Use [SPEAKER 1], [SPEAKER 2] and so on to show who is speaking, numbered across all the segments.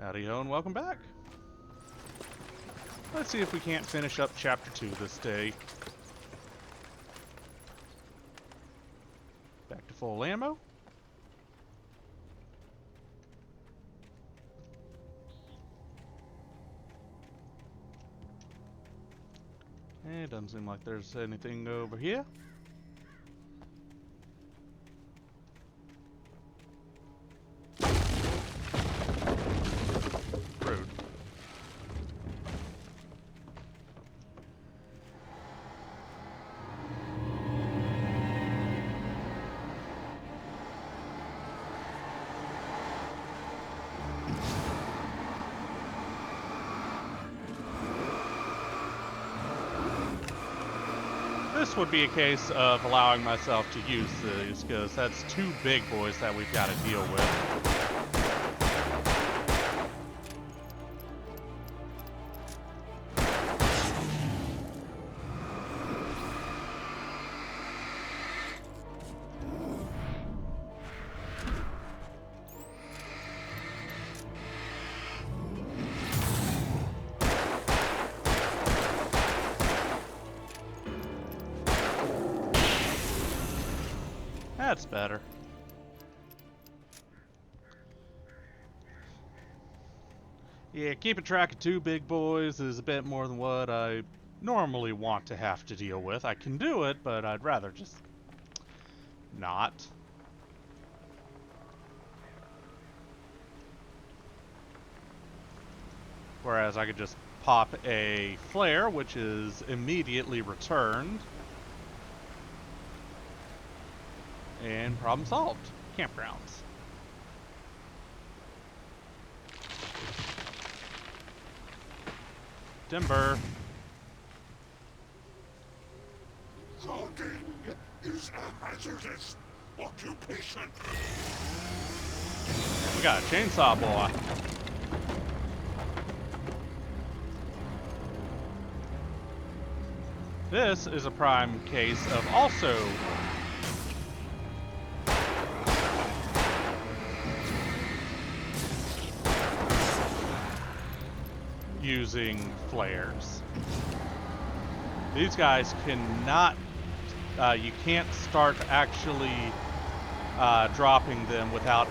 [SPEAKER 1] Howdy ho and welcome back. Let's see if we can't finish up chapter 2 this day. Back to full ammo. It doesn't seem like there's anything over here. Rude. This would be a case of allowing myself to use these, because that's two big boys that we've got to deal with. That's better. Yeah, keeping track of two big boys is a bit more than what I normally want to have to deal with. I can do it, but I'd rather just not. Whereas I could just pop a flare, which is immediately returned. And problem solved. Campgrounds. Timber.
[SPEAKER 2] Logging is a hazardous occupation.
[SPEAKER 1] We got a chainsaw boy. This is a prime case of also using flares. These guys cannot, you can't start actually dropping them without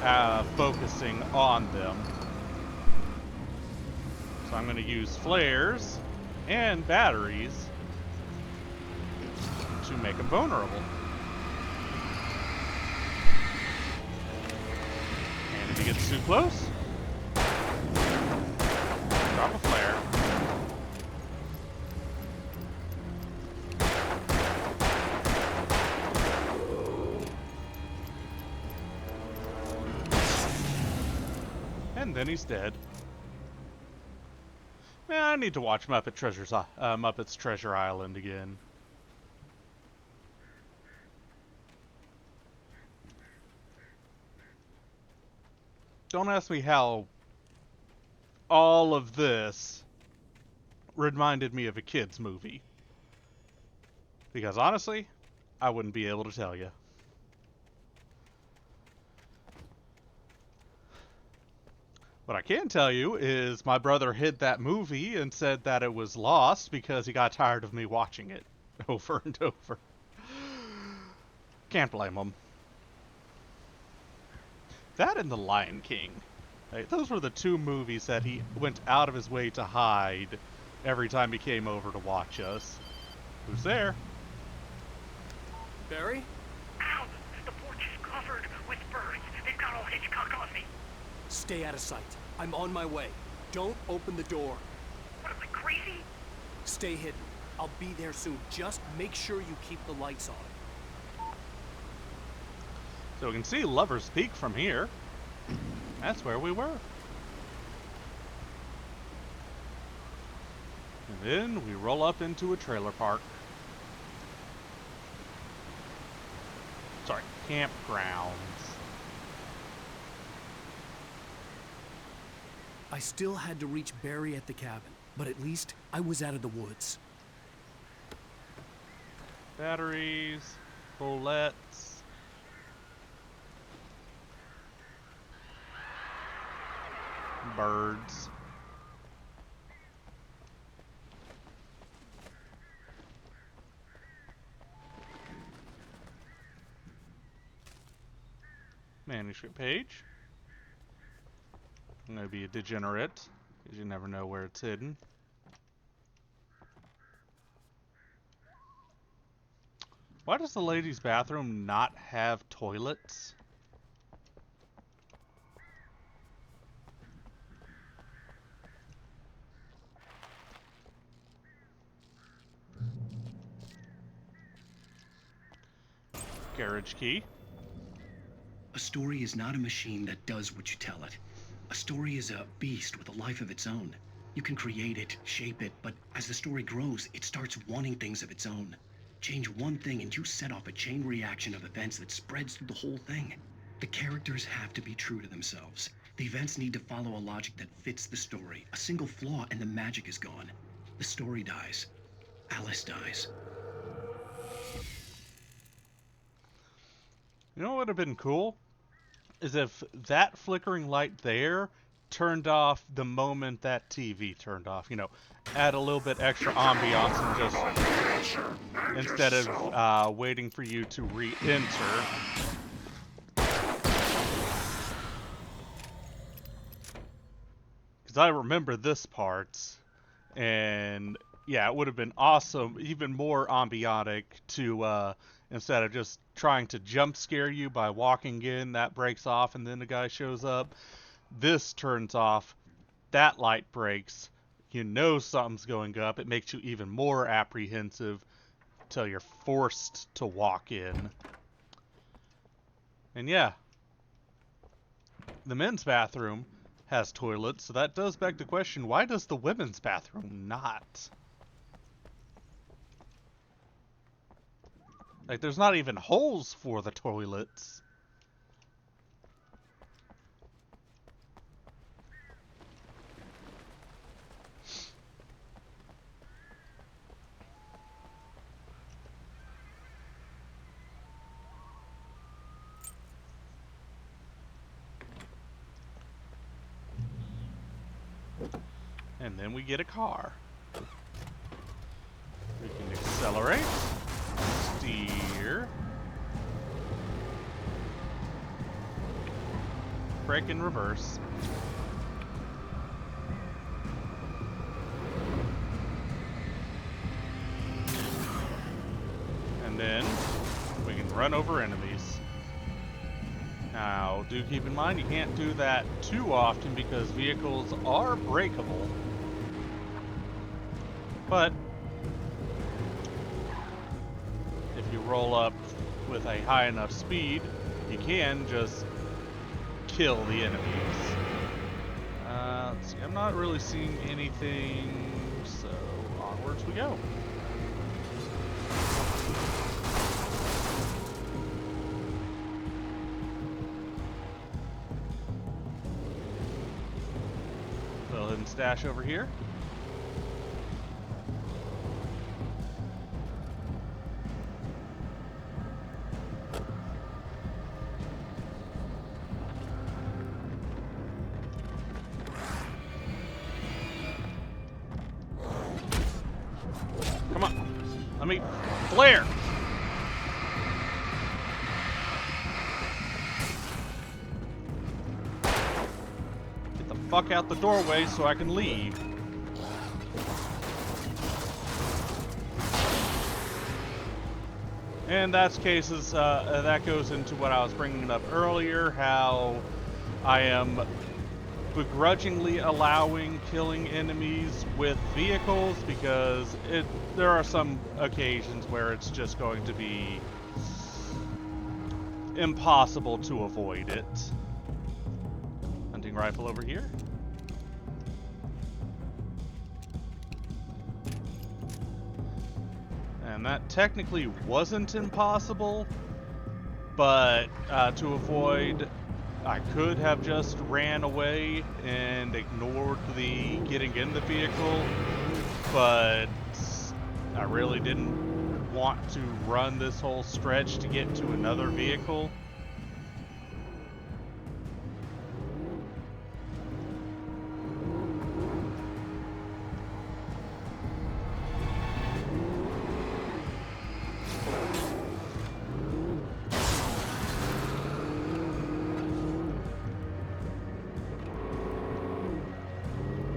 [SPEAKER 1] focusing on them. So I'm going to use flares and batteries to make them vulnerable. And if he gets too close, drop a flare. And then he's dead. Man, I need to watch Muppet's Treasure Island again. Don't ask me how all of this reminded me of a kid's movie. Because honestly, I wouldn't be able to tell you. What I can tell you is my brother hid that movie and said that it was lost because he got tired of me watching it over and over. Can't blame him. That and The Lion King. Right, those were the two movies that he went out of his way to hide every time he came over to watch us. Who's there?
[SPEAKER 3] Barry?
[SPEAKER 4] Ow! The porch is covered with birds. They've got all Hitchcock on me.
[SPEAKER 3] Stay out of sight. I'm on my way. Don't open the door.
[SPEAKER 4] What am I, crazy?
[SPEAKER 3] Stay hidden. I'll be there soon. Just make sure you keep the lights on.
[SPEAKER 1] So we can see Lover's Peak from here. That's where we were. And then we roll up into a trailer park. Sorry, campgrounds.
[SPEAKER 3] I still had to reach Barry at the cabin, but at least I was out of the woods.
[SPEAKER 1] Batteries, bullets. Birds. Manuscript page. I'm gonna be a degenerate, because you never know where it's hidden. Why does the ladies' bathroom not have toilets? Garage key.
[SPEAKER 5] A story is not a machine that does what you tell it. A story is a beast with a life of its own. You can create it, shape it, but as the story grows, it starts wanting things of its own. Change one thing and you set off a chain reaction of events that spreads through the whole thing. The characters have to be true to themselves. The events need to follow a logic that fits the story. A single flaw and the magic is gone. The story dies. Alice dies.
[SPEAKER 1] You know what would have been cool? Is if that flickering light there turned off the moment that TV turned off. You know, add a little bit extra ambiance and just, instead of waiting for you to re-enter. Because I remember this part, and yeah, it would have been awesome, even more ambiotic to, instead of just trying to jump scare you by walking in, that breaks off and then the guy shows up. This turns off, that light breaks, you know something's going up, it makes you even more apprehensive till you're forced to walk in. And yeah, the men's bathroom has toilets, so that does beg the question, why does the women's bathroom not? Like, there's not even holes for the toilets. And then we get a car. We can accelerate, steer, brake and reverse. And then we can run over enemies. Now, do keep in mind you can't do that too often because vehicles are breakable. But if you roll up with a high enough speed, you can just kill the enemies. Let's see, I'm not really seeing anything, so onwards we go. Go ahead and stash over here. Come on, let me flare. Get the fuck out the doorway so I can leave. And that's cases, that goes into what I was bringing up earlier, how I am begrudgingly allowing killing enemies with vehicles because there are some occasions where it's just going to be impossible to avoid it. Hunting rifle over here. And that technically wasn't impossible, but to avoid, I could have just ran away and ignored the getting in the vehicle, but I really didn't want to run this whole stretch to get to another vehicle.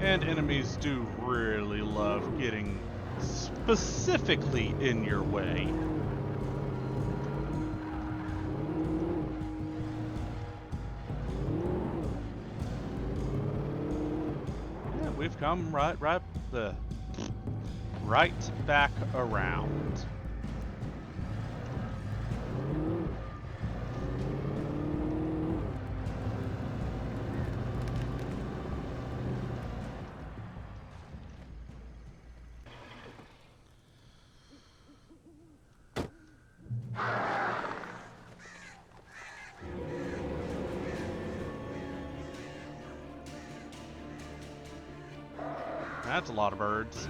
[SPEAKER 1] And enemies do really love getting specifically in your way. Yeah, we've come right back around. That's a lot of birds.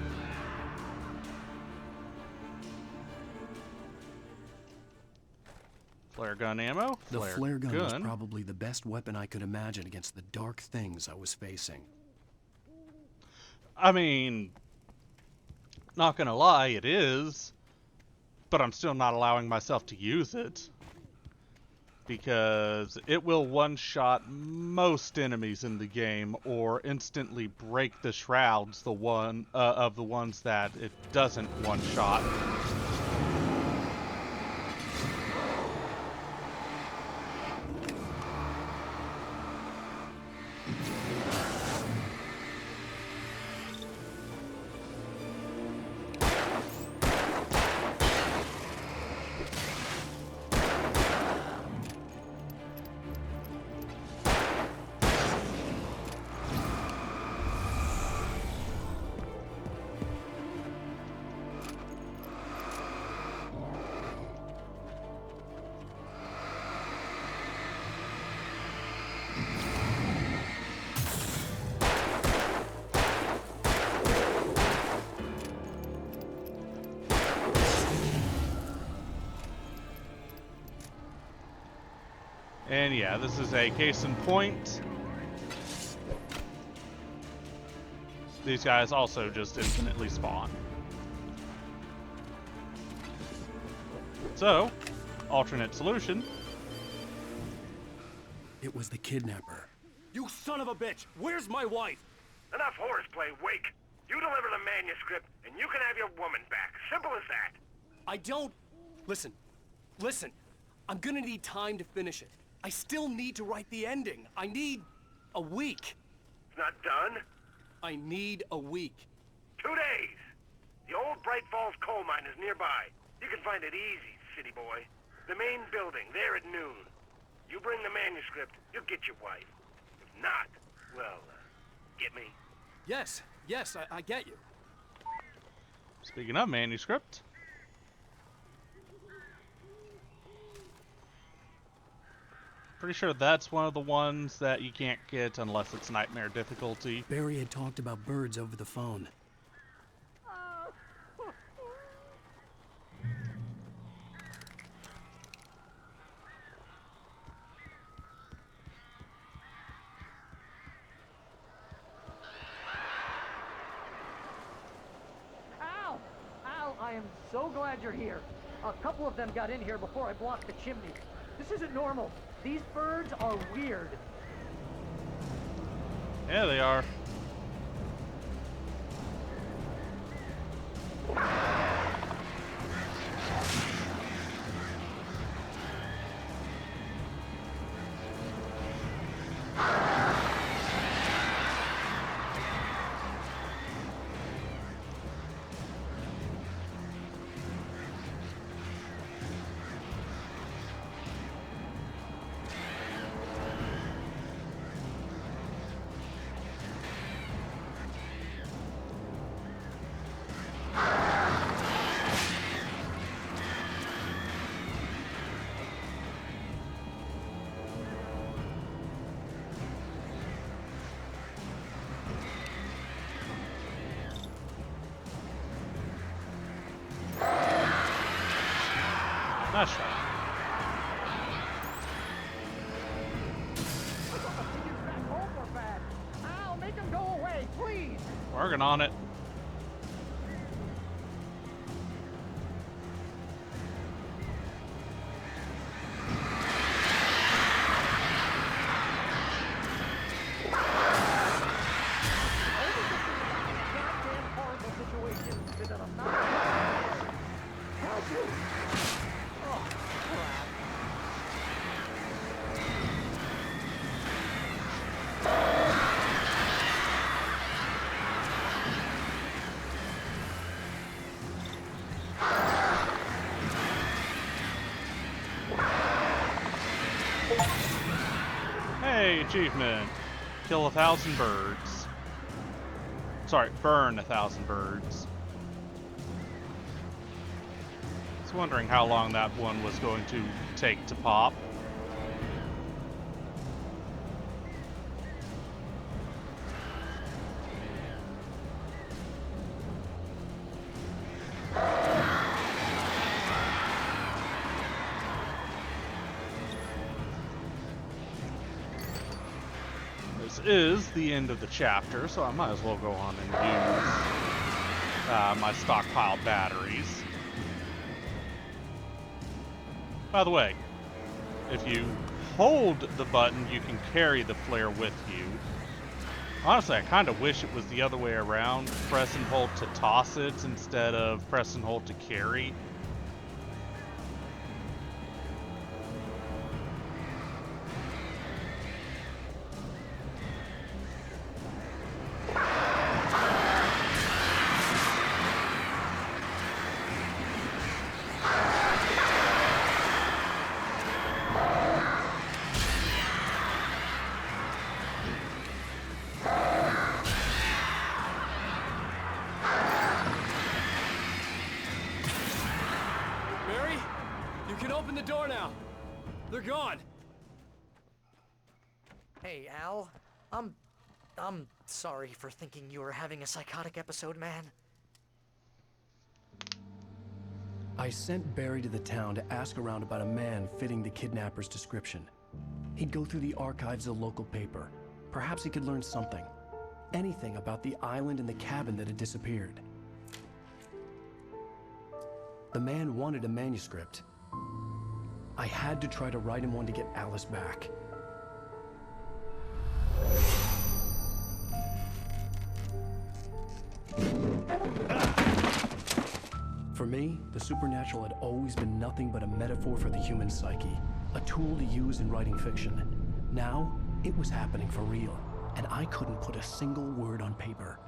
[SPEAKER 1] Flare gun ammo.
[SPEAKER 5] The flare gun was probably the best weapon I could imagine against the dark things I was facing.
[SPEAKER 1] I mean, not gonna lie, it is, but I'm still not allowing myself to use it. Because it will one-shot most enemies in the game, or instantly break the shrouds, the ones that it doesn't one-shot. And yeah, this is a case in point. These guys also just infinitely spawn. So, alternate solution.
[SPEAKER 5] It was the kidnapper.
[SPEAKER 3] You son of a bitch! Where's my wife?
[SPEAKER 4] Enough horseplay, Wake. You deliver the manuscript, and you can have your woman back. Simple as that.
[SPEAKER 3] I don't... Listen. I'm gonna need time to finish it. I still need to write the ending. I need a week.
[SPEAKER 4] It's not done.
[SPEAKER 3] I need a week.
[SPEAKER 4] 2 days. The old Bright Falls coal mine is nearby. You can find it easy, city boy. The main building, there at noon. You bring the manuscript, you'll get your wife. If not, well, get me?
[SPEAKER 3] Yes, I get you.
[SPEAKER 1] Speaking of manuscript. Pretty sure that's one of the ones that you can't get unless it's nightmare difficulty.
[SPEAKER 5] Barry had talked about birds over the phone.
[SPEAKER 6] Al! Al, I am so glad you're here. A couple of them got in here before I blocked the chimney. This isn't normal. These birds are weird.
[SPEAKER 1] Yeah, they are. Nice shot.
[SPEAKER 6] Back home or bad? Al, make them go away, please!
[SPEAKER 1] Working on it. achievement. Kill 1,000 birds. Sorry, burn 1,000 birds. I was wondering how long that one was going to take to pop. This is the end of the chapter, so I might as well go on and use my stockpiled batteries. By the way, if you hold the button, you can carry the flare with you. Honestly, I kind of wish it was the other way around. Press and hold to toss it instead of press and hold to carry.
[SPEAKER 3] Mary, you can open the door now. They're gone.
[SPEAKER 6] Hey, Al. I'm sorry for thinking you were having a psychotic episode, man.
[SPEAKER 5] I sent Barry to the town to ask around about a man fitting the kidnapper's description. He'd go through the archives of the local paper. Perhaps he could learn something. Anything about the island and the cabin that had disappeared. The man wanted a manuscript. I had to try to write him one to get Alice back. For me, the supernatural had always been nothing but a metaphor for the human psyche, a tool to use in writing fiction. Now, it was happening for real, and I couldn't put a single word on paper.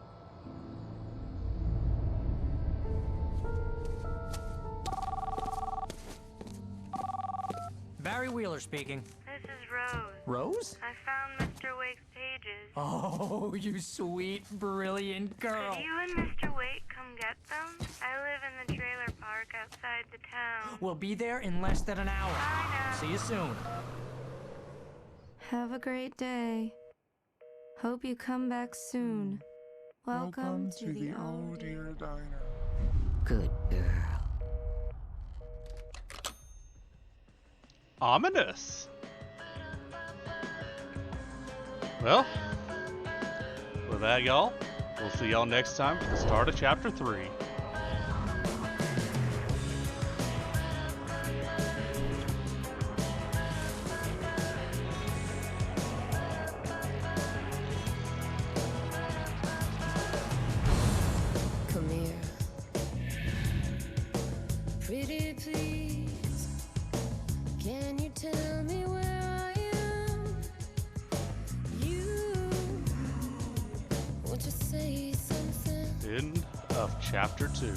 [SPEAKER 6] Barry Wheeler speaking.
[SPEAKER 7] This is Rose.
[SPEAKER 6] Rose?
[SPEAKER 7] I found Mr. Wake's pages.
[SPEAKER 6] Oh, you sweet, brilliant girl.
[SPEAKER 7] Could you and Mr. Wake come get them? I live in the trailer park outside the town.
[SPEAKER 6] We'll be there in less than an hour.
[SPEAKER 7] I know.
[SPEAKER 6] See you soon.
[SPEAKER 8] Have a great day. Hope you come back soon. Welcome to the
[SPEAKER 2] Oh Dear Diner.
[SPEAKER 6] Good girl.
[SPEAKER 1] Ominous. Well, with that, y'all, we'll see y'all next time for the start of Chapter 3.
[SPEAKER 8] Come here. Pretty please. Can you tell me where I am? You want to say something?
[SPEAKER 1] End of Chapter 2.